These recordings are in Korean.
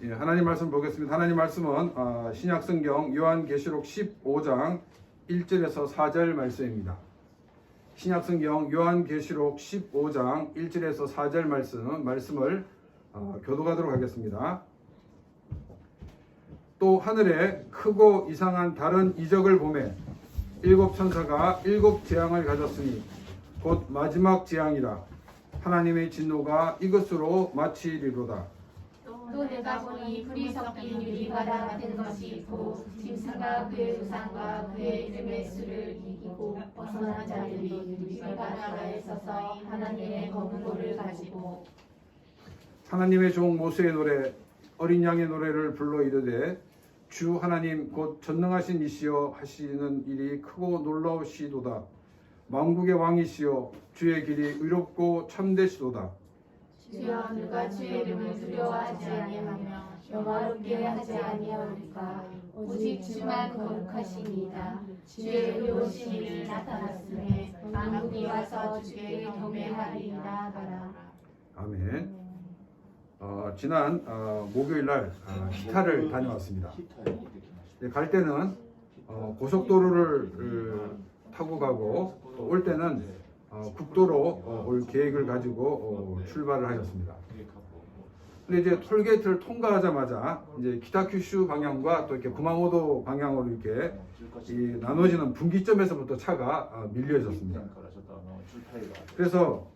예, 하나님 말씀 보겠습니다. 하나님 말씀은 신약성경 요한계시록 15장 1절에서 4절 말씀입니다. 신약성경 요한계시록 15장 1절에서 4절 말씀을 교독하도록 하겠습니다. 또 하늘에 크고 이상한 다른 이적을 보매 일곱 천사가 일곱 재앙을 가졌으니 곧 마지막 재앙이라. 하나님의 진노가 이것으로 마치리로다. 또 내가 보니 불이 섞인 유리바다 같은 것이 있고 짐승과 그의 우상과 그의 이름의 수를 이기고 벗어난 자들이 유리바다에 서서 하나님의 검은 돌을 가지고 하나님의 종 모세의 노래 어린 양의 노래를 불러 이르되 주 하나님 곧 전능하신 이시여 하시는 일이 크고 놀라우시도다. 만국의 왕이시여 주의 길이 의롭고 참되시도다. 주여 누가 주의 이름을 두려워하지 아니하며 영화롭게 하지 아니하오리까. 오직 주만 거룩하시니이다. 주의 의로우심이 나타났음에 만국이 와서 주께 경배하리이다 하라. 아멘. 지난 목요일 날 기타를 다녀왔습니다. 갈 때는 고속도로를 타고 가고 올 때는 국도로 올 계획을 가지고 출발을 하였습니다. 근데 이제 톨게이트를 통과하자마자 이제 기타큐슈 방향과 또 이렇게 구마모도 방향으로 이렇게 나눠지는 분기점에서부터 차가 밀려 있었습니다. 그래서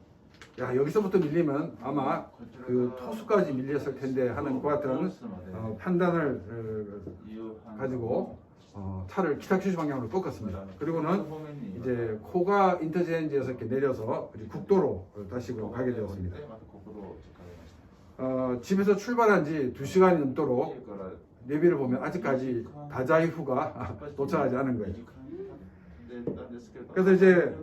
야, 여기서부터 밀리면 아마 그 토수까지 밀렸을 텐데 하는 것 같은 판단을 가지고 차를 기타큐슈 방향으로 꺾었습니다. 그리고는 이제 코가 인터체인지에서 이렇게 내려서 국도로 다시 가게 되었습니다. 집에서 출발한 지 2시간이 넘도록 내비를 보면 아직까지 다자이후가 도착하지 않은 거예요. 그래서 이제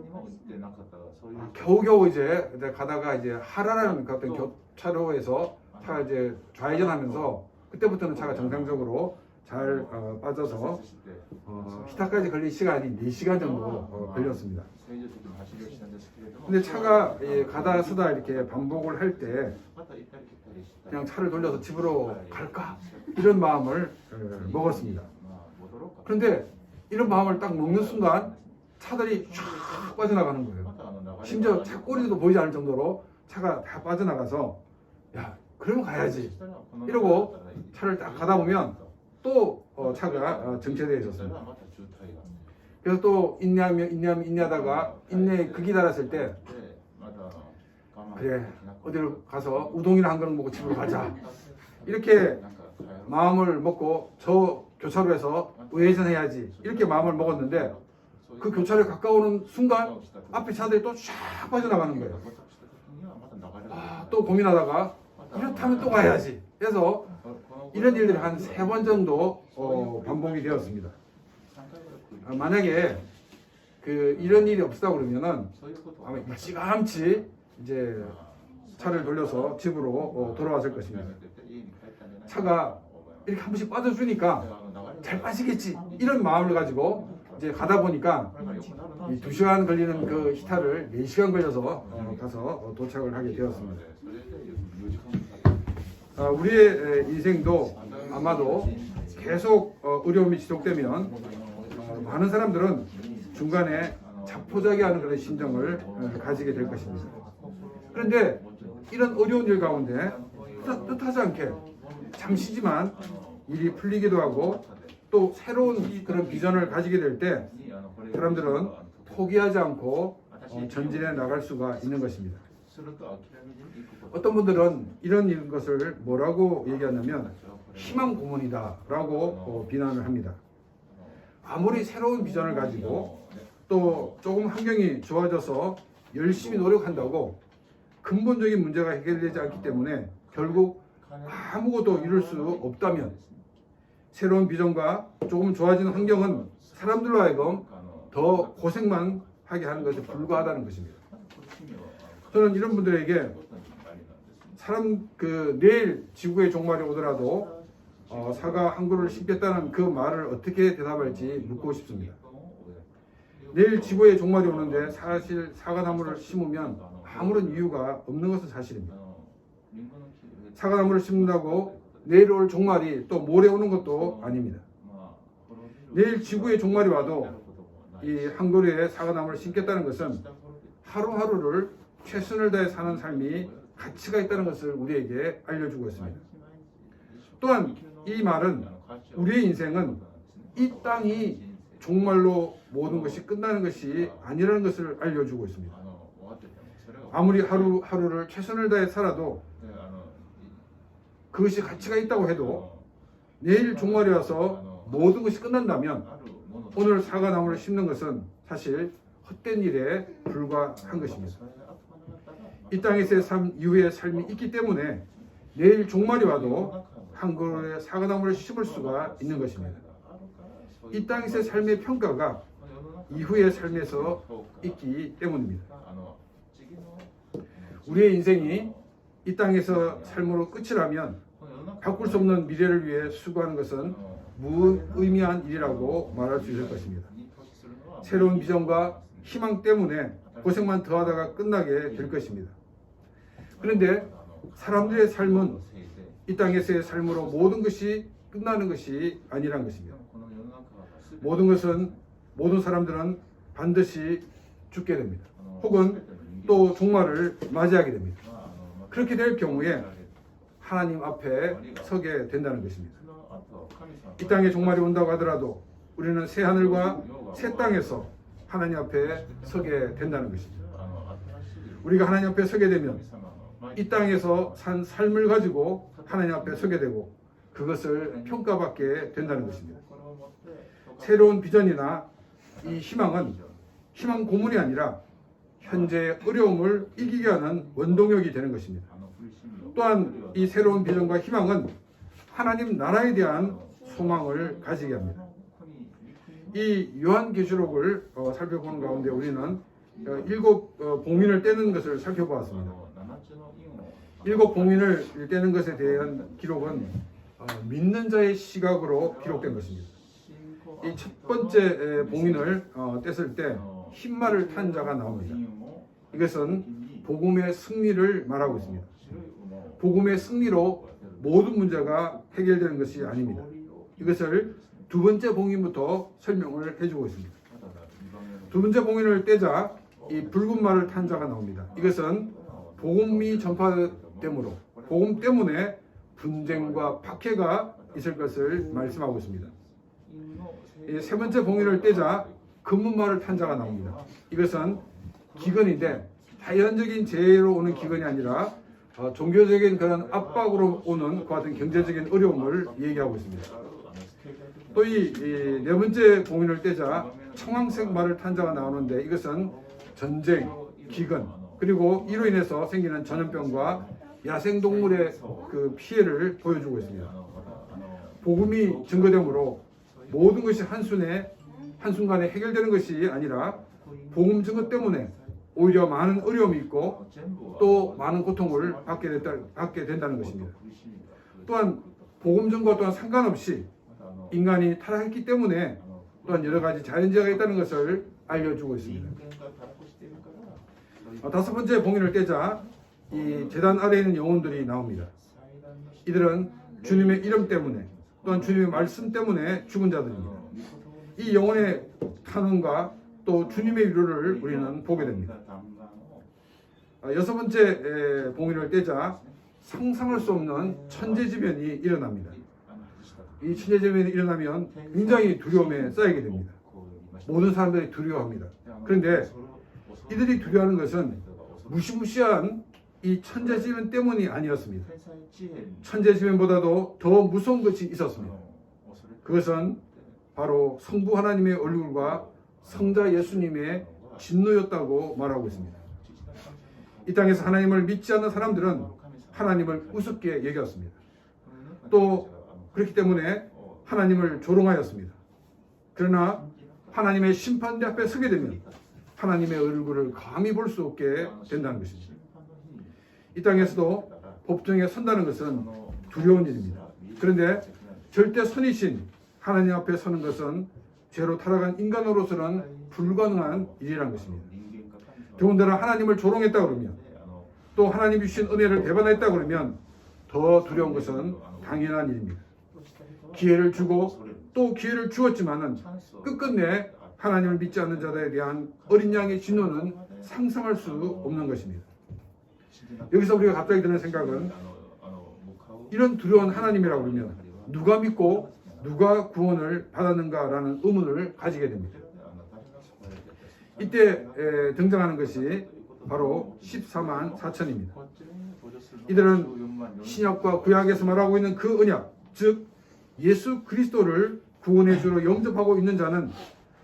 겨우겨우 이제 가다가 이제 하라라는 같은 교차로에서 차가 이제 좌회전하면서 그때부터는 차가 정상적으로 잘 빠져서 기타까지 걸린 시간이 4시간 정도 걸렸습니다. 근데 차가 가다 서다 이렇게 반복을 할 때 그냥 차를 돌려서 집으로 갈까? 이런 마음을 먹었습니다. 그런데 이런 마음을 딱 먹는 순간 차들이 쫙 빠져나가는 거예요. 심지어 차 꼬리도 보이지 않을 정도로 차가 다 빠져나가서 야, 그러면 가야지 이러고 차를 딱 가다 보면 또 차가 정체되어 있었습니다. 그래서 또 인내하다가 인내의 극이 달았을 때 그래 어디로 가서 우동이나 한 그릇 먹고 집으로 가자 이렇게 마음을 먹고 저 교차로에서 우회전해야지 이렇게 마음을 먹었는데 그 교차로에 가까우는 순간 앞에 차들이 또 쫙 빠져나가는 거예요. 또 고민하다가 이렇다면 또 가야지 해서 이런 일들이 한 3번 정도 반복이 되었습니다. 만약에 이런 일이 없었다 그러면은 아마 일찌감치 이제 차를 돌려서 집으로 돌아왔을 것입니다. 차가 이렇게 한 번씩 빠져주니까 잘 빠지겠지 이런 마음을 가지고 이제 가다 보니까 2시간 걸리는 그 기타를 4시간 걸려서 가서 도착을 하게 되었습니다. 우리의 인생도 아마도 계속 어려움이 지속되면 많은 사람들은 중간에 자포자기하는 그런 심정을 가지게 될 것입니다. 그런데 이런 어려운 일 가운데 뜻하지 않게 잠시지만 일이 풀리기도 하고 또 새로운 그런 비전을 가지게 될 때 사람들은 포기하지 않고 전진해 나갈 수가 있는 것입니다. 어떤 분들은 이런 것을 뭐라고 얘기하냐면 희망 고문이다라고 비난을 합니다. 아무리 새로운 비전을 가지고 또 조금 환경이 좋아져서 열심히 노력한다고 근본적인 문제가 해결되지 않기 때문에 결국 아무것도 이룰 수 없다면 새로운 비전과 조금 좋아지는 환경은 사람들로 하여금 더 고생만 하게 하는 것에 불과하다는 것입니다. 저는 이런 분들에게 내일 지구의 종말이 오더라도 사과 한 그루를 심겠다는 그 말을 어떻게 대답할지 묻고 싶습니다. 내일 지구의 종말이 오는데 사실 사과나무를 심으면 아무런 이유가 없는 것은 사실입니다. 사과나무를 심는다고 내일 올 종말이 또 모레 오는 것도 아닙니다. 내일 지구의 종말이 와도 이 한 그루의 사과나무를 심겠다는 것은 하루하루를 최선을 다해 사는 삶이 가치가 있다는 것을 우리에게 알려주고 있습니다. 또한 이 말은 우리의 인생은 이 땅이 종말로 모든 것이 끝나는 것이 아니라는 것을 알려주고 있습니다. 아무리 하루하루를 최선을 다해 살아도 그것이 가치가 있다고 해도 내일 종말이 와서 모든 것이 끝난다면 오늘 사과나무를 심는 것은 사실 헛된 일에 불과한 것입니다. 이 땅에서의 삶 이후의 삶이 있기 때문에 내일 종말이 와도 한 그루의 사과나무를 심을 수가 있는 것입니다. 이 땅에서의 삶의 평가가 이후의 삶에서 있기 때문입니다. 우리의 인생이 이 땅에서 삶으로 끝이라면 바꿀 수 없는 미래를 위해 수고하는 것은 무의미한 일이라고 말할 수 있을 것입니다. 새로운 비전과 희망 때문에 고생만 더하다가 끝나게 될 것입니다. 그런데 사람들의 삶은 이 땅에서의 삶으로 모든 것이 끝나는 것이 아니란 것입니다. 모든 사람들은 반드시 죽게 됩니다. 혹은 또 종말을 맞이하게 됩니다. 그렇게 될 경우에 하나님 앞에 서게 된다는 것입니다. 이 땅에 종말이 온다고 하더라도 우리는 새 하늘과 새 땅에서 하나님 앞에 서게 된다는 것입니다. 우리가 하나님 앞에 서게 되면 이 땅에서 산 삶을 가지고 하나님 앞에 서게 되고 그것을 평가받게 된다는 것입니다. 새로운 비전이나 이 희망은 희망 고문이 아니라 현재의 어려움을 이기게 하는 원동력이 되는 것입니다. 또한 이 새로운 비전과 희망은 하나님 나라에 대한 소망을 가지게 합니다. 이 요한계시록을 살펴보는 가운데 우리는 7 봉인을 떼는 것을 살펴보았습니다. 7 봉인을 떼는 것에 대한 기록은 믿는 자의 시각으로 기록된 것입니다. 이 첫 번째 봉인을 뗐을 때 흰말을 탄 자가 나옵니다. 이것은 복음의 승리를 말하고 있습니다. 복음의 승리로 모든 문제가 해결되는 것이 아닙니다. 이것을 두 번째 봉인부터 설명을 해주고 있습니다. 두 번째 봉인을 떼자 이 붉은 말을 탄 자가 나옵니다. 이것은 복음이 전파됨으로 복음 때문에 분쟁과 박해가 있을 것을 말씀하고 있습니다. 이 세 번째 봉인을 떼자 금은 말을 탄 자가 나옵니다. 이것은 기근인데 자연적인 재해로 오는 기근이 아니라 종교적인 그런 압박으로 오는 그 같은 경제적인 어려움을 얘기하고 있습니다. 또 이 네 번째 봉인을 떼자 청황색 말을 탄 자가 나오는데 이것은 전쟁, 기근 그리고 이로 인해서 생기는 전염병과 야생동물의 그 피해를 보여주고 있습니다. 복음이 증거되므로 모든 것이 한순간에 해결되는 것이 아니라 복음 증거 때문에 오히려 많은 어려움이 있고 또 많은 고통을 받게 된다는 것입니다. 또한 복음 증거와 또한 상관없이 인간이 타락했기 때문에 또한 여러 가지 자연재해가 있다는 것을 알려주고 있습니다. 다섯 번째 봉인을 떼자 이 제단 아래에 있는 영혼들이 나옵니다. 이들은 주님의 이름 때문에 또한 주님의 말씀 때문에 죽은 자들입니다. 이 영혼의 탄원과 또 주님의 위로를 우리는 보게 됩니다. 여섯 번째 봉인을 떼자 상상할 수 없는 천재지변이 일어납니다. 이 천재지변이 일어나면 굉장히 두려움에 쌓이게 됩니다. 모든 사람들이 두려워합니다. 그런데 이들이 두려워하는 것은 무시무시한 이 천재지변 때문이 아니었습니다. 천재지변보다도 더 무서운 것이 있었습니다. 그것은 바로 성부 하나님의 얼굴과 성자 예수님의 진노였다고 말하고 있습니다. 이 땅에서 하나님을 믿지 않는 사람들은 하나님을 우습게 여겼습니다. 또 그렇기 때문에 하나님을 조롱하였습니다. 그러나 하나님의 심판대 앞에 서게 되면 하나님의 얼굴을 감히 볼 수 없게 된다는 것입니다. 이 땅에서도 법정에 선다는 것은 두려운 일입니다. 그런데 절대 선이신 하나님 앞에 서는 것은 죄로 타락한 인간으로서는 불가능한 일이라는 것입니다. 더군다나 하나님을 조롱했다 그러면 또 하나님이 주신 은혜를 배반했다 그러면 더 두려운 것은 당연한 일입니다. 기회를 주고 또 기회를 주었지만은 끝끝내 하나님을 믿지 않는 자들에 대한 어린 양의 진노는 상상할 수 없는 것입니다. 여기서 우리가 갑자기 드는 생각은 이런 두려운 하나님이라고 그러면 누가 믿고 누가 구원을 받았는가라는 의문을 가지게 됩니다. 이때 등장하는 것이 바로 14만 4천입니다. 이들은 신약과 구약에서 말하고 있는 그 언약, 즉 예수 그리스도를 구원의 주로 영접하고 있는 자는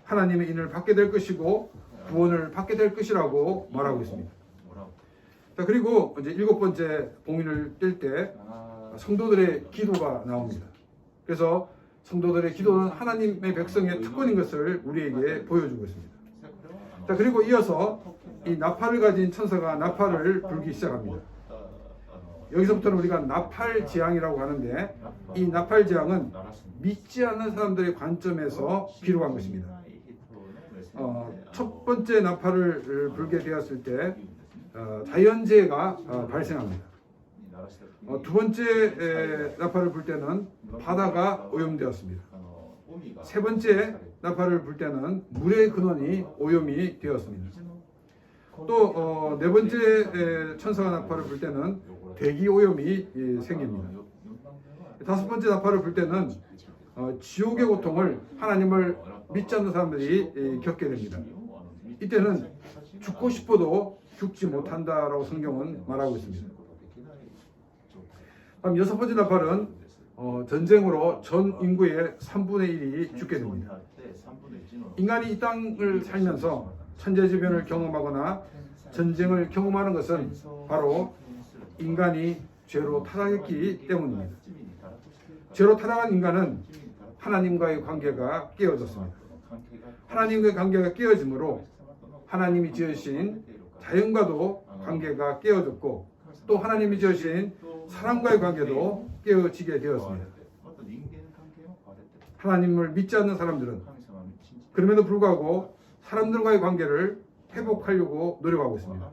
하나님의 인을 받게 될 것이고 구원을 받게 될 것이라고 말하고 있습니다. 자, 그리고 이제 7번째 봉인을 뗄 때 성도들의 기도가 나옵니다. 그래서 성도들의 기도는 하나님의 백성의 특권인 것을 우리에게 보여주고 있습니다. 자, 그리고 이어서 이 나팔을 가진 천사가 나팔을 불기 시작합니다. 여기서부터는 우리가 나팔 재앙이라고 하는데 이 나팔 재앙은 믿지 않는 사람들의 관점에서 기록한 것입니다. 첫 번째 나팔을 불게 되었을 때 자연재해가 발생합니다. 두 번째 나팔을 불 때는 바다가 오염되었습니다. 세 번째 나팔을 불 때는 물의 근원이 오염이 되었습니다. 또 네 번째 천사가 나팔을 불 때는 대기 오염이 생깁니다. 다섯 번째 나팔을 불 때는 지옥의 고통을 하나님을 믿지 않는 사람들이 겪게 됩니다. 이때는 죽고 싶어도 죽지 못한다라고 성경은 말하고 있습니다. 다음 여섯 번째 나팔은 전쟁으로 전 인구의 3분의 1이 죽게 됩니다. 인간이 이 땅을 살면서 천재지변을 경험하거나 전쟁을 경험하는 것은 바로 인간이 죄로 타락했기 때문입니다. 죄로 타락한 인간은 하나님과의 관계가 깨어졌습니다. 하나님과의 관계가 깨어짐으로 하나님이 지으신 자연과도 관계가 깨어졌고 또 하나님이 지으신 사람과의 관계도 깨어지게 되었습니다. 하나님을 믿지 않는 사람들은 그럼에도 불구하고 사람들과의 관계를 회복하려고 노력하고 있습니다.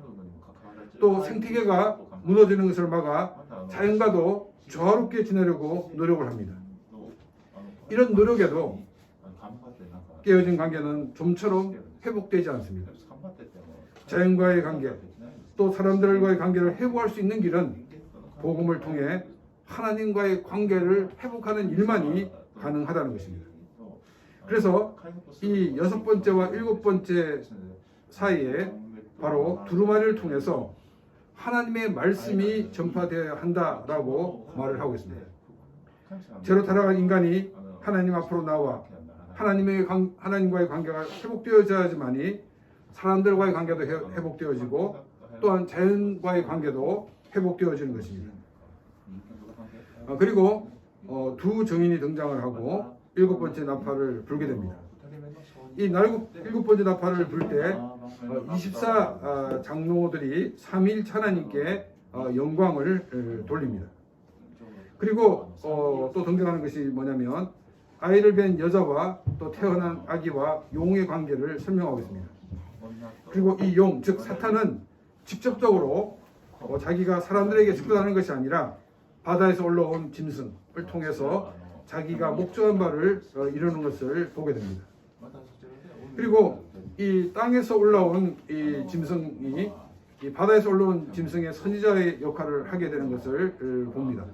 또 생태계가 무너지는 것을 막아 자연과도 조화롭게 지내려고 노력을 합니다. 이런 노력에도 깨어진 관계는 좀처럼 회복되지 않습니다. 자연과의 관계, 또 사람들과의 관계를 회복할 수 있는 길은 복음을 통해 하나님과의 관계를 회복하는 일만이 가능하다는 것입니다. 그래서 이 여섯 번째와 일곱 번째 사이에 바로 두루마리를 통해서 하나님의 말씀이 전파되어야 한다라고 말을 하고 있습니다. 죄로 타락한 인간이 하나님 앞으로 나와 하나님과의 관계가 회복되어져야지만이 사람들과의 관계도 회복되어지고 또한 자연과의 관계도 회복되어지는 것입니다. 그리고 두 증인이 등장을 하고 일곱 번째 나팔을 불게 됩니다. 이 일곱 번째 나팔을 불 때 24 장로들이 삼위일체 하나님께 영광을 돌립니다. 그리고 또 등장하는 것이 뭐냐면 아이를 뵌 여자와 또 태어난 아기와 용의 관계를 설명하고 있습니다. 그리고 이 용, 즉 사탄은 직접적으로 자기가 사람들에게 접근하는 것이 아니라 바다에서 올라온 짐승을 통해서 자기가 목적한 바를 이루는 것을 보게 됩니다. 그리고 이 땅에서 올라온 이 짐승이 이 바다에서 올라온 짐승의 선지자의 역할을 하게 되는 것을 봅니다.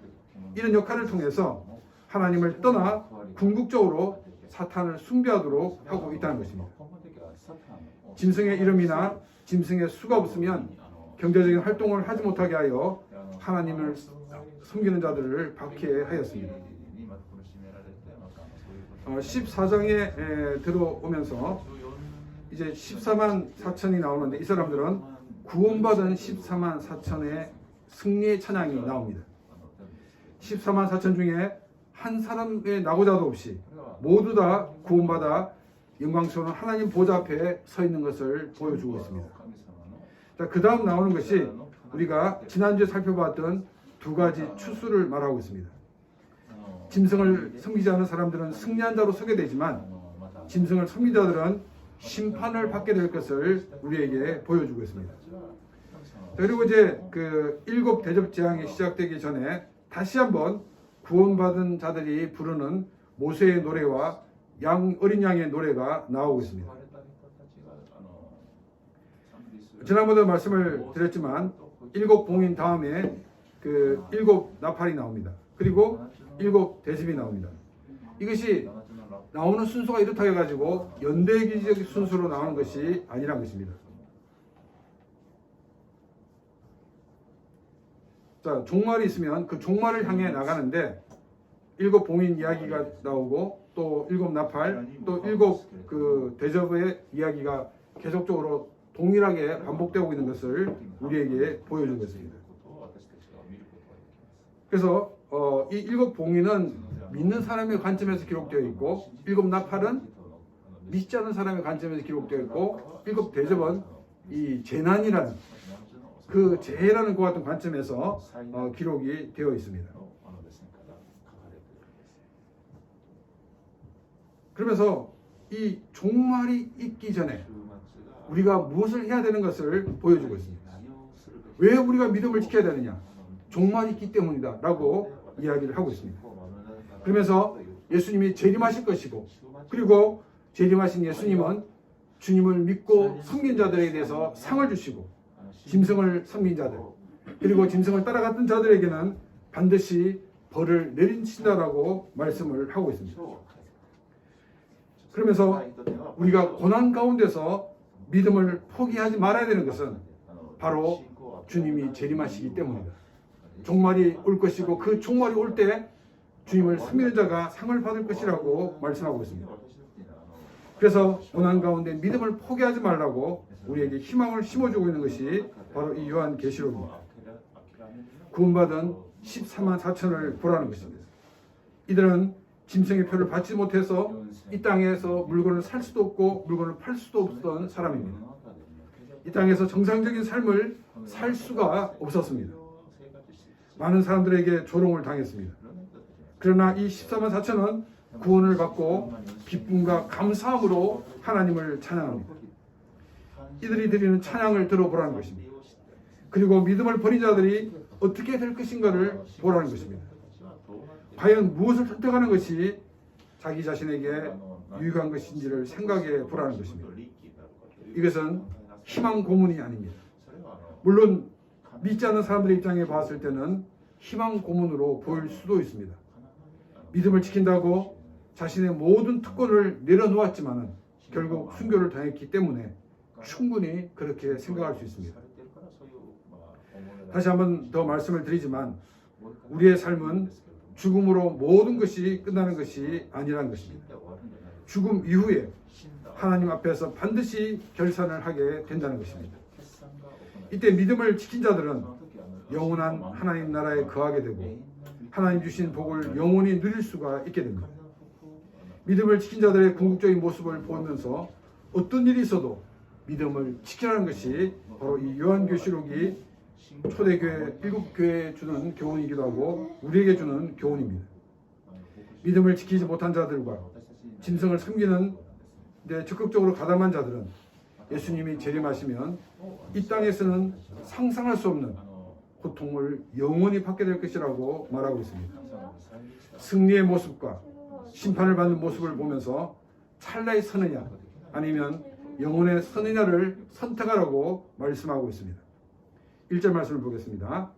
이런 역할을 통해서 하나님을 떠나 궁극적으로 사탄을 숭배하도록 하고 있다는 것입니다. 짐승의 이름이나 짐승의 수가 없으면 경제적인 활동을 하지 못하게 하여 하나님을 섬기는 자들을 박해하였습니다. 14장에 들어오면서 이제 14만 4천이 나오는데 이 사람들은 구원받은 14만 4천의 승리의 찬양이 나옵니다. 14만 4천 중에 한 사람의 낙오자도 없이 모두 다 구원받아 영광스러운 하나님 보좌 앞에 서 있는 것을 보여주고 있습니다. 자, 그 다음 나오는 것이 우리가 지난주에 살펴봤던 두 가지 추수를 말하고 있습니다. 짐승을 섬기지 않는 사람들은 승리한 자로 서게 되지만 짐승을 섬긴 자들은 심판을 받게 될 것을 우리에게 보여주고 있습니다. 그리고 이제 그 일곱 대접 재앙이 시작되기 전에 다시 한번 구원받은 자들이 부르는 모세의 노래와 어린 양의 노래가 나오고 있습니다. 지난번에도 말씀을 드렸지만 7봉인 다음에 그 7나팔이 나옵니다. 그리고 7대접이 나옵니다. 이것이 나오는 순서가 이렇다 해가지고 연대기적 순서로 나오는 것이 아니란 것입니다. 자, 종말이 있으면 그 종말을 향해 나가는데 7봉인 이야기가 나오고 또 7나팔 또 7그 대접의 이야기가 계속적으로 동일하게 반복되고 있는 것을 우리에게 보여주고 있습니다. 그래서 이 7봉인은 믿는 사람의 관점에서 기록되어 있고 7나팔은 믿지 않는 사람의 관점에서 기록되어 있고 7대접은 이 재난이라는 그 재해라는 것 같은 관점에서 기록이 되어 있습니다. 그러면서 이 종말이 있기 전에 우리가 무엇을 해야 되는 것을 보여주고 있습니다. 왜 우리가 믿음을 지켜야 되느냐? 종말이 있기 때문이다 라고 이야기를 하고 있습니다. 그러면서 예수님이 재림하실 것이고 그리고 재림하신 예수님은 주님을 믿고 섬긴 자들에 대해서 상을 주시고 짐승을 섬긴 자들 그리고 짐승을 따라갔던 자들에게는 반드시 벌을 내리신다라고 말씀을 하고 있습니다. 그러면서 우리가 고난 가운데서 믿음을 포기하지 말아야 되는 것은 바로 주님이 재림하시기 때문이다. 종말이 올 것이고 그 종말이 올 때 주님을 섬기는 자가 상을 받을 것이라고 말씀하고 있습니다. 그래서 고난 가운데 믿음을 포기하지 말라고 우리에게 희망을 심어주고 있는 것이 바로 이 요한계시록입니다. 구원받은 14만 4천을 보라는 것입니다. 이들은 짐승의 표를 받지 못해서 이 땅에서 물건을 살 수도 없고 물건을 팔 수도 없던 사람입니다. 이 땅에서 정상적인 삶을 살 수가 없었습니다. 많은 사람들에게 조롱을 당했습니다. 그러나 이 14만 4천은 구원을 받고 기쁨과 감사함으로 하나님을 찬양합니다. 이들이 드리는 찬양을 들어보라는 것입니다. 그리고 믿음을 버린 자들이 어떻게 될 것인가를 보라는 것입니다. 과연 무엇을 선택하는 것이 자기 자신에게 유익한 것인지를 생각해 보라는 것입니다. 이것은 희망 고문이 아닙니다. 물론 믿지 않는 사람들의 입장에 봤을 때는 희망 고문으로 보일 수도 있습니다. 믿음을 지킨다고 자신의 모든 특권을 내려놓았지만은 결국 순교를 당했기 때문에 충분히 그렇게 생각할 수 있습니다. 다시 한번 더 말씀을 드리지만 우리의 삶은 죽음으로 모든 것이 끝나는 것이 아니라는 것입니다. 죽음 이후에 하나님 앞에서 반드시 결산을 하게 된다는 것입니다. 이때 믿음을 지킨 자들은 영원한 하나님 나라에 거하게 되고 하나님 주신 복을 영원히 누릴 수가 있게 됩니다. 믿음을 지킨 자들의 궁극적인 모습을 보면서 어떤 일이 있어도 믿음을 지키라는 것이 바로 이 요한계시록이 초대교회 7교회에 주는 교훈이기도 하고 우리에게 주는 교훈입니다. 믿음을 지키지 못한 자들과 짐승을 섬기는 데 적극적으로 가담한 자들은 예수님이 재림하시면 이 땅에서는 상상할 수 없는 고통을 영원히 받게 될 것이라고 말하고 있습니다. 승리의 모습과 심판을 받는 모습을 보면서 찰나에 서느냐 아니면 영혼에 서느냐를 선택하라고 말씀하고 있습니다. 1절 말씀을 보겠습니다.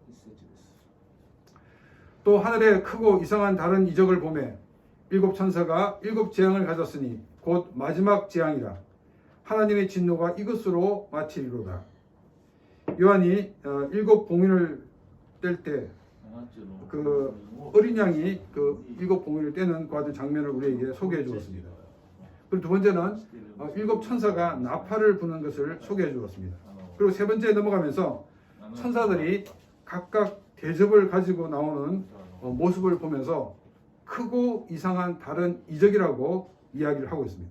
또 하늘에 크고 이상한 다른 이적을 보매 7 천사가 7 재앙을 가졌으니 곧 마지막 재앙이라 하나님의 진노가 이것으로 마치리로다. 요한이 7 봉인을 뗄 때 그 어린 양이 그 7 봉인을 떼는 그 같은 장면을 우리에게 소개해 주었습니다. 그리고 두 번째는 7 천사가 나팔을 부는 것을 소개해 주었습니다. 그리고 세 번째에 넘어가면서 천사들이 각각 대접을 가지고 나오는 모습을 보면서 크고 이상한 다른 이적이라고 이야기를 하고 있습니다.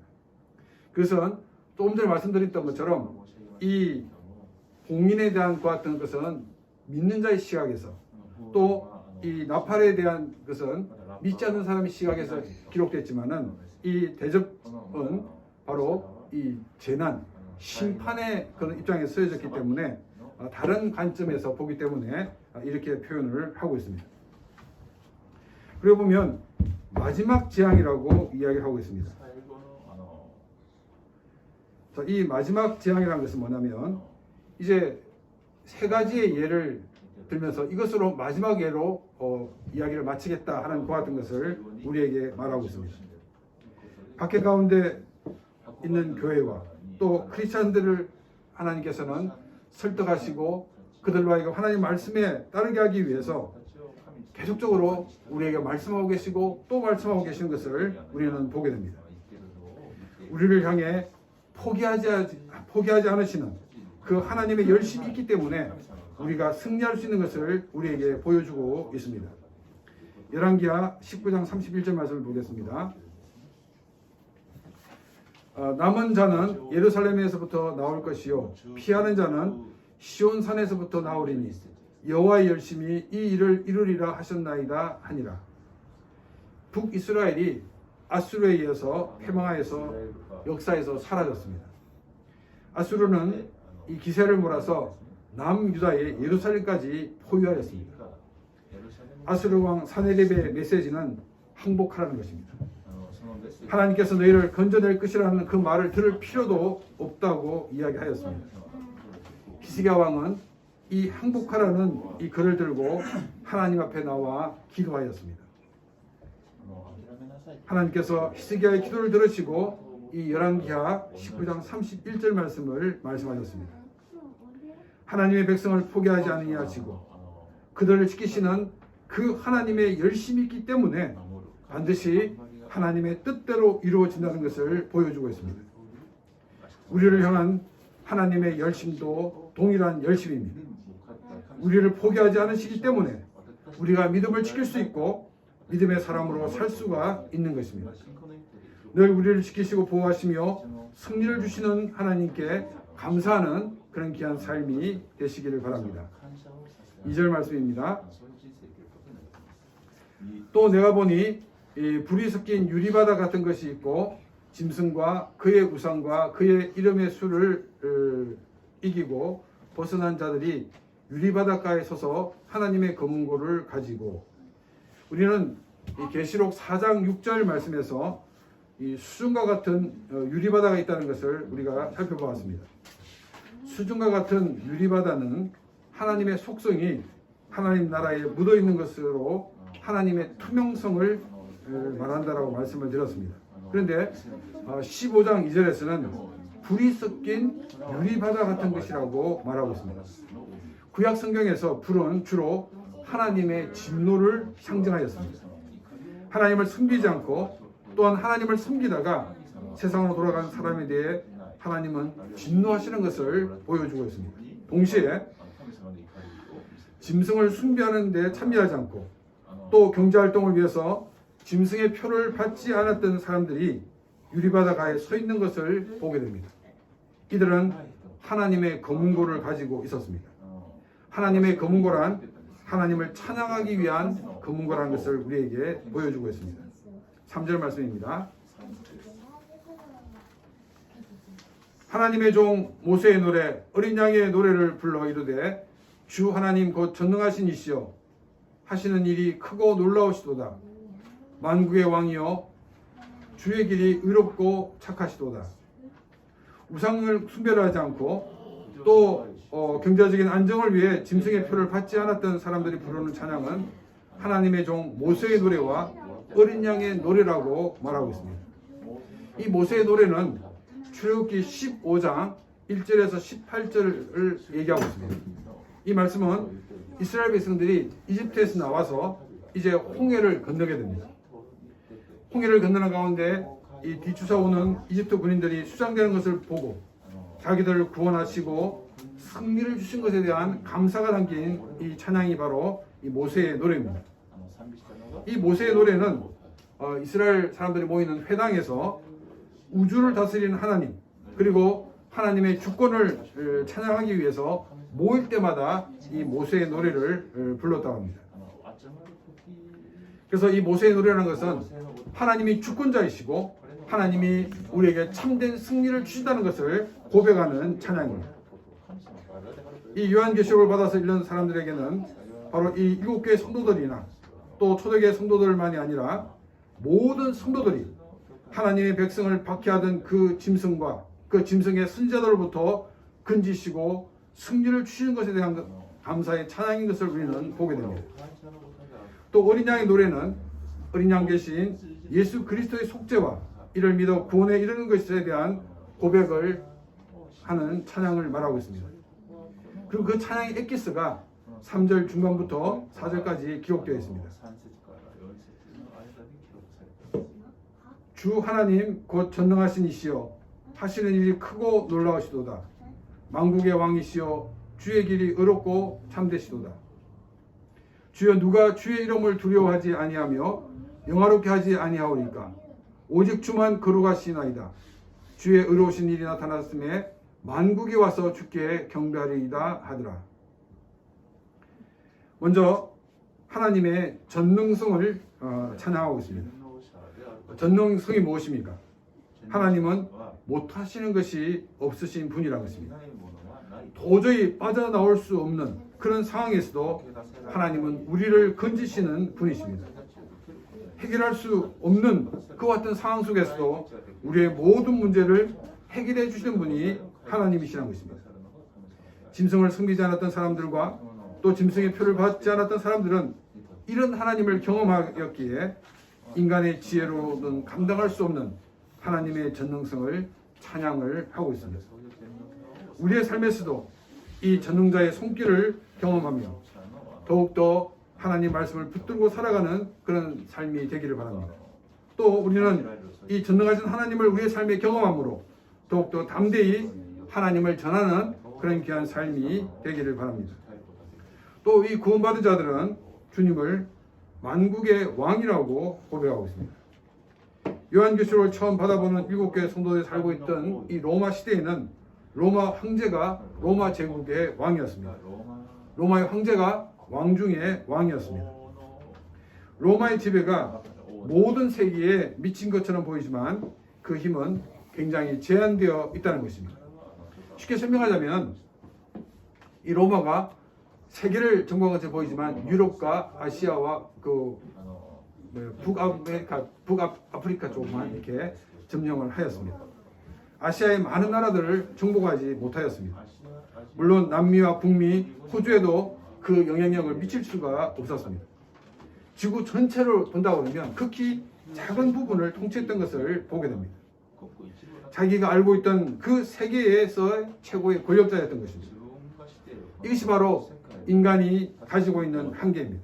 그것은 조금 전에 말씀드렸던 것처럼 이 봉인에 대한 것 같은 것은 믿는 자의 시각에서 또 이 나팔에 대한 것은 믿지 않는 사람의 시각에서 기록됐지만은 이 대접은 바로 이 재난, 심판의 그런 입장에서 쓰여졌기 때문에 다른 관점에서 보기 때문에 이렇게 표현을 하고 있습니다. 그리고 보면 마지막 재앙이라고 이야기하고 있습니다. 자, 이 마지막 재앙이라는 것은 뭐냐면 이제 세 가지의 예를 들면서 이것으로 마지막 예로 이야기를 마치겠다 하는 것 같은 것을 우리에게 말하고 있습니다. 박해 가운데 있는 교회와 또 크리스찬들을 하나님께서는 설득하시고 그들로 하여금 하나님 말씀에 따르게 하기 위해서 계속적으로 우리에게 말씀하고 계시고 또 말씀하고 계시는 것을 우리는 보게 됩니다. 우리를 향해 포기하지 않으시는 그 하나님의 열심이 있기 때문에 우리가 승리할 수 있는 것을 우리에게 보여주고 있습니다. 열왕기하 19장 31절 말씀을 보겠습니다. 남은 자는 예루살렘에서부터 나올 것이요 피하는 자는 시온산에서부터 나오리니 여호와의 열심이 이 일을 이루리라 하셨나이다 하니라. 북이스라엘이 아수르에 의해서 패망하여서 역사에서 사라졌습니다. 아수르는 이 기세를 몰아서 남유다의 예루살렘까지 포위하였습니다. 아수르 왕 사네립의 메시지는 항복하라는 것입니다. 하나님께서 너희를 건져낼 것이라는 그 말을 들을 필요도 없다고 이야기하였습니다. 히스기야 왕은 이 항복하라는 이 글을 들고 하나님 앞에 나와 기도하였습니다. 하나님께서 히스기야의 기도를 들으시고 이 열왕기하 19장 31절 말씀을 말씀하셨습니다. 하나님의 백성을 포기하지 아니하시고 그들을 지키시는 그 하나님의 열심이 있기 때문에 반드시 하나님의 뜻대로 이루어진다는 것을 보여주고 있습니다. 우리를 향한 하나님의 열심도 동일한 열심입니다. 우리를 포기하지 않으시기 때문에 우리가 믿음을 지킬 수 있고 믿음의 사람으로 살 수가 있는 것입니다. 늘 우리를 지키시고 보호하시며 승리를 주시는 하나님께 감사하는 그런 귀한 삶이 되시기를 바랍니다. 2절 말씀입니다. 또 내가 보니 이 불이 섞인 유리바다 같은 것이 있고 짐승과 그의 우상과 그의 이름의 수를 이기고 벗어난 자들이 유리바닷가에 서서 하나님의 검은고를 가지고 우리는 이 계시록 4장 6절 말씀에서 이 수중과 같은 유리바다가 있다는 것을 우리가 살펴보았습니다. 수중과 같은 유리바다는 하나님의 속성이 하나님 나라에 묻어 있는 것으로 하나님의 투명성을 말한다라고 말씀을 드렸습니다. 그런데 15장 2절에서는 불이 섞인 유리바다 같은 것이라고 말하고 있습니다. 구약 성경에서 불은 주로 하나님의 진노를 상징하였습니다. 하나님을 섬기지 않고 또한 하나님을 섬기다가 세상으로 돌아간 사람에 대해 하나님은 진노하시는 것을 보여주고 있습니다. 동시에 짐승을 숭배하는 데 참여하지 않고 또 경제활동을 위해서 짐승의 표를 받지 않았던 사람들이 유리바다가에 서 있는 것을 보게 됩니다. 이들은 하나님의 검은고를 가지고 있었습니다. 하나님의 검은고란 하나님을 찬양하기 위한 검은고라는 것을 우리에게 보여주고 있습니다. 3절 말씀입니다. 하나님의 종 모세의 노래 어린 양의 노래를 불러 이르되 주 하나님 곧 전능하신 이시여 하시는 일이 크고 놀라우시도다. 만국의 왕이여 주의 길이 의롭고 착하시도다. 우상을 숭배하지 않고 또 경제적인 안정을 위해 짐승의 표를 받지 않았던 사람들이 부르는 찬양은 하나님의 종 모세의 노래와 어린 양의 노래라고 말하고 있습니다. 이 모세의 노래는 출애굽기 15장 1절에서 18절을 얘기하고 있습니다. 이 말씀은 이스라엘 백성들이 이집트에서 나와서 이제 홍해를 건너게 됩니다. 홍해를 건너는 가운데 이 뒤쫓아오는 이집트 군인들이 수장되는 것을 보고 자기들을 구원하시고 승리를 주신 것에 대한 감사가 담긴 이 찬양이 바로 이 모세의 노래입니다. 이 모세의 노래는 이스라엘 사람들이 모이는 회당에서 우주를 다스리는 하나님 그리고 하나님의 주권을 찬양하기 위해서 모일 때마다 이 모세의 노래를 불렀다고 합니다. 그래서 이 모세의 노래라는 것은 하나님이 주권자이시고 하나님이 우리에게 참된 승리를 주신다는 것을 고백하는 찬양입니다. 이 요한계시록을 받아서 읽는 사람들에게는 바로 이 7개의 성도들이나 또 초대교회 성도들만이 아니라 모든 성도들이 하나님의 백성을 박해하던 그 짐승과 그 짐승의 선지자들로부터 건지시고 승리를 주시는 것에 대한 감사의 찬양인 것을 우리는 보게 됩니다. 또 어린 양의 노래는 어린 양 계신 예수 그리스도의 속죄와 이를 믿어 구원에 이르는 것에 대한 고백을 하는 찬양을 말하고 있습니다. 그리고 그 찬양의 엑기스가 3절 중반부터 4절까지 기록되어 있습니다. 주 하나님 곧 전능하신 이시여 하시는 일이 크고 놀라우시도다. 만국의 왕이시여 주의 길이 의롭고 참되시도다. 주여 누가 주의 이름을 두려워하지 아니하며 영화롭게 하지 아니하오리까. 오직 주만 거룩하시나이다. 주의 의로우신 일이 나타났음에 만국이 와서 주께 경배하리이다 하더라. 먼저 하나님의 전능성을 찬양하고 있습니다. 전능성이 무엇입니까? 하나님은 못하시는 것이 없으신 분이라는 것입니다. 도저히 빠져나올 수 없는 그런 상황에서도 하나님은 우리를 건지시는 분이십니다. 해결할 수 없는 그와 같은 상황 속에서도 우리의 모든 문제를 해결해 주시는 분이 하나님이시라는 것입니다. 짐승을 섬기지 않았던 사람들과 또 짐승의 표를 받지 않았던 사람들은 이런 하나님을 경험하였기에 인간의 지혜로는 감당할 수 없는 하나님의 전능성을 찬양을 하고 있습니다. 우리의 삶에서도 이 전능자의 손길을 경험하며 더욱더 하나님 말씀을 붙들고 살아가는 그런 삶이 되기를 바랍니다. 또 우리는 이 전능하신 하나님을 우리의 삶에 경험함으로 더욱더 담대히 하나님을 전하는 그런 귀한 삶이 되기를 바랍니다. 또 이 구원받은 자들은 주님을 만국의 왕이라고 고백하고 있습니다. 요한계시록을 처음 받아보는 7교회 성도들이 살고 있던 이 로마 시대에는 로마 황제가 로마 제국의 왕이었습니다. 로마의 황제가 왕 중의 왕이었습니다. 로마의 지배가 모든 세계에 미친 것처럼 보이지만 그 힘은 굉장히 제한되어 있다는 것입니다. 쉽게 설명하자면 이 로마가 세계를 정복한 것처럼 보이지만 유럽과 아시아와 북아프리카 쪽만 이렇게 점령을 하였습니다. 아시아의 많은 나라들을 정복하지 못하였습니다. 물론 남미와 북미, 호주에도 그 영향력을 미칠 수가 없었습니다. 지구 전체를 본다고 그러면 극히 작은 부분을 통치했던 것을 보게 됩니다. 자기가 알고 있던 그 세계에서 최고의 권력자였던 것입니다. 이것이 바로 인간이 가지고 있는 한계입니다.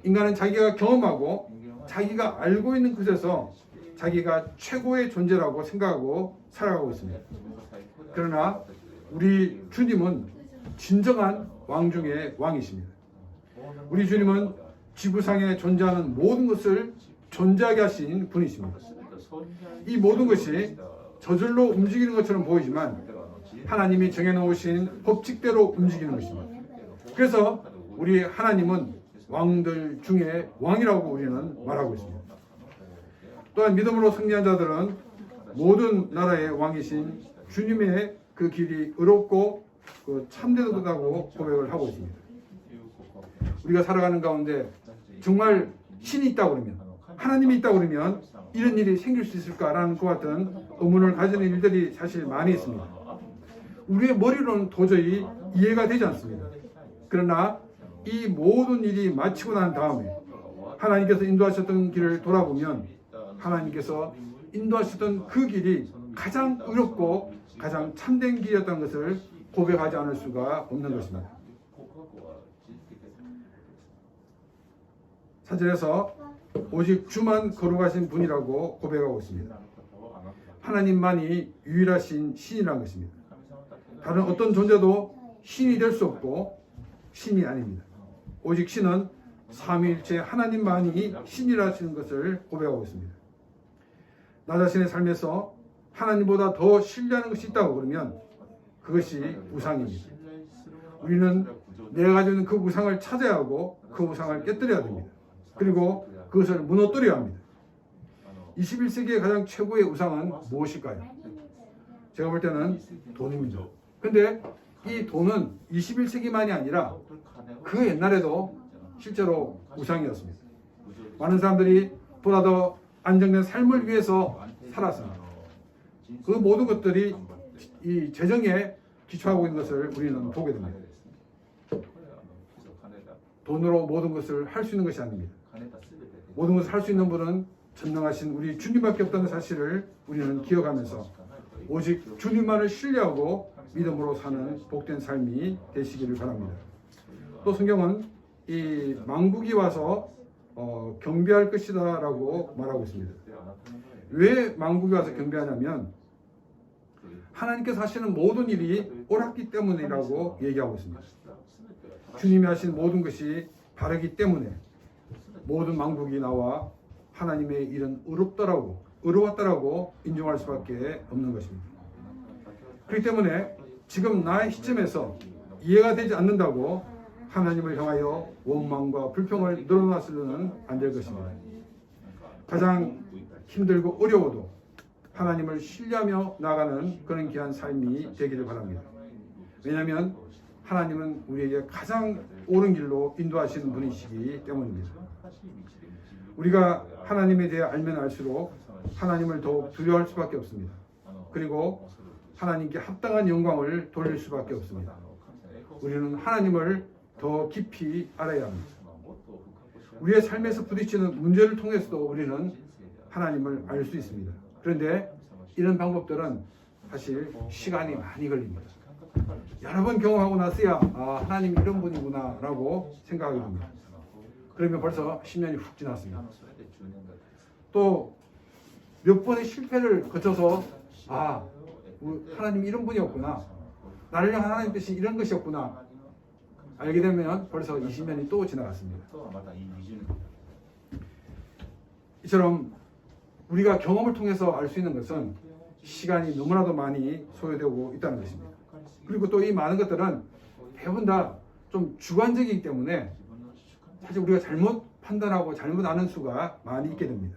인간은 자기가 경험하고 자기가 알고 있는 것에서 자기가 최고의 존재라고 생각하고 살아가고 있습니다. 그러나 우리 주님은 진정한 왕 중의 왕이십니다. 우리 주님은 지구상에 존재하는 모든 것을 존재하게 하신 분이십니다. 이 모든 것이 저절로 움직이는 것처럼 보이지만 하나님이 정해놓으신 법칙대로 움직이는 것입니다. 그래서 우리 하나님은 왕들 중에 왕이라고 우리는 말하고 있습니다. 또한 믿음으로 승리한 자들은 모든 나라의 왕이신 주님의 그 길이 의롭고 참되다고 고백을 하고 있습니다. 우리가 살아가는 가운데 정말 신이 있다고 그러면, 하나님이 있다고 그러면 이런 일이 생길 수 있을까라는 것 같은 의문을 가지는 일들이 사실 많이 있습니다. 우리의 머리로는 도저히 이해가 되지 않습니다. 그러나 이 모든 일이 마치고 난 다음에 하나님께서 인도하셨던 길을 돌아보면 하나님께서 인도하셨던 그 길이 가장 의롭고 가장 참된 길이었다는 것을 고백하지 않을 수가 없는 것입니다. 사절에서 오직 주만 거룩하신 분이라고 고백하고 있습니다. 하나님만이 유일하신 신이라는 것입니다. 다른 어떤 존재도 신이 될 수 없고 신이 아닙니다. 오직 신은 삼위일체 하나님만이 신이라는 것을 고백하고 있습니다. 나 자신의 삶에서 하나님보다 더 신뢰하는 것이 있다고 그러면 그것이 우상입니다. 우리는 내가 가지고 있는 그 우상을 찾아야 하고 그 우상을 깨뜨려야 됩니다. 그리고 그것을 무너뜨려야 합니다. 21세기의 가장 최고의 우상은 무엇일까요? 제가 볼 때는 돈입니다. 근데 이 돈은 21세기만이 아니라 그 옛날에도 실제로 우상이었습니다. 많은 사람들이 보다 더 안정된 삶을 위해서 살았습니다. 그 모든 것들이 이 재정에 기초하고 있는 것을 우리는 보게 됩니다. 돈으로 모든 것을 할 수 있는 것이 아닙니다. 모든 것을 할 수 있는 분은 전능하신 우리 주님밖에 없다는 사실을 우리는 기억하면서 오직 주님만을 신뢰하고 믿음으로 사는 복된 삶이 되시기를 바랍니다. 또 성경은 이 망국이 와서 경배할 것이다 라고 말하고 있습니다. 왜 망국이 와서 경배하냐면 하나님께서 하시는 모든 일이 옳았기 때문이라고 얘기하고 있습니다. 주님이 하신 모든 것이 바르기 때문에 모든 망국이 나와 하나님의 일은 의로웠다라고 인정할 수밖에 없는 것입니다. 그렇기 때문에 지금 나의 시점에서 이해가 되지 않는다고 하나님을 향하여 원망과 불평을 늘어놨으면 안 될 것입니다. 가장 힘들고 어려워도 하나님을 신뢰하며 나가는 그런 귀한 삶이 되기를 바랍니다. 왜냐하면 하나님은 우리에게 가장 옳은 길로 인도하시는 분이시기 때문입니다. 우리가 하나님에 대해 알면 알수록 하나님을 더욱 두려워할 수밖에 없습니다. 그리고 하나님께 합당한 영광을 돌릴 수밖에 없습니다. 우리는 하나님을 더 깊이 알아야 합니다. 우리의 삶에서 부딪히는 문제를 통해서도 우리는 하나님을 알 수 있습니다. 그런데 이런 방법들은 사실 시간이 많이 걸립니다. 여러 번 경험하고 나서야 하나님이 이런 분이구나 라고 생각하게 됩니다. 그러면 벌써 10년이 훅 지났습니다. 또 몇 번의 실패를 거쳐서 하나님이 이런 분이었구나, 나를 향한 하나님 뜻이 이런 것이었구나 알게 되면 벌써 20년이 또 지나갔습니다. 이처럼 우리가 경험을 통해서 알 수 있는 것은 시간이 너무나도 많이 소요되고 있다는 것입니다. 그리고 또 이 많은 것들은 대부분 다 좀 주관적이기 때문에 사실 우리가 잘못 판단하고 잘못 아는 수가 많이 있게 됩니다.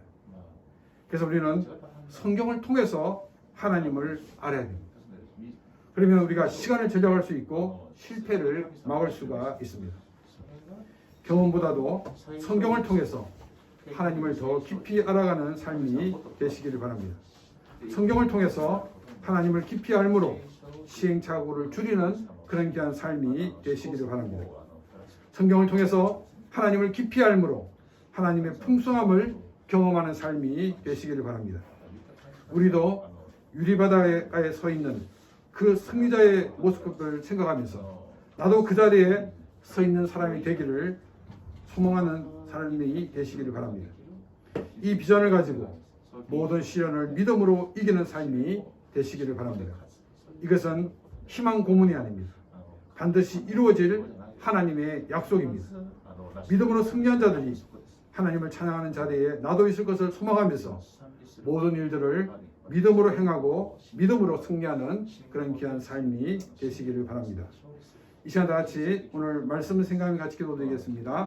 그래서 우리는 성경을 통해서 하나님을 알아야 됩니다. 그러면 우리가 시간을 절약할 수 있고 실패를 막을 수가 있습니다. 경험보다도 성경을 통해서 하나님을 더 깊이 알아가는 삶이 되시기를 바랍니다. 성경을 통해서 하나님을 깊이 알므로 시행착오를 줄이는 그런 귀한 삶이 되시기를 바랍니다. 성경을 통해서 하나님을 깊이 알므로 하나님의 풍성함을 경험하는 삶이 되시기를 바랍니다. 우리도 유리바다에 서 있는 그 승리자의 모습을 생각하면서 나도 그 자리에 서 있는 사람이 되기를 소망하는 삶이 되시기를 바랍니다. 이 비전을 가지고 모든 시련을 믿음으로 이기는 삶이 되시기를 바랍니다. 이것은 희망 고문이 아닙니다. 반드시 이루어질 하나님의 약속입니다. 믿음으로 승리한 자들이 하나님을 찬양하는 자리에 나도 있을 것을 소망하면서 모든 일들을 믿음으로 행하고 믿음으로 승리하는 그런 귀한 삶이 되시기를 바랍니다. 이 시간 다 같이 오늘 말씀을 생각하며 같이 기도드리겠습니다.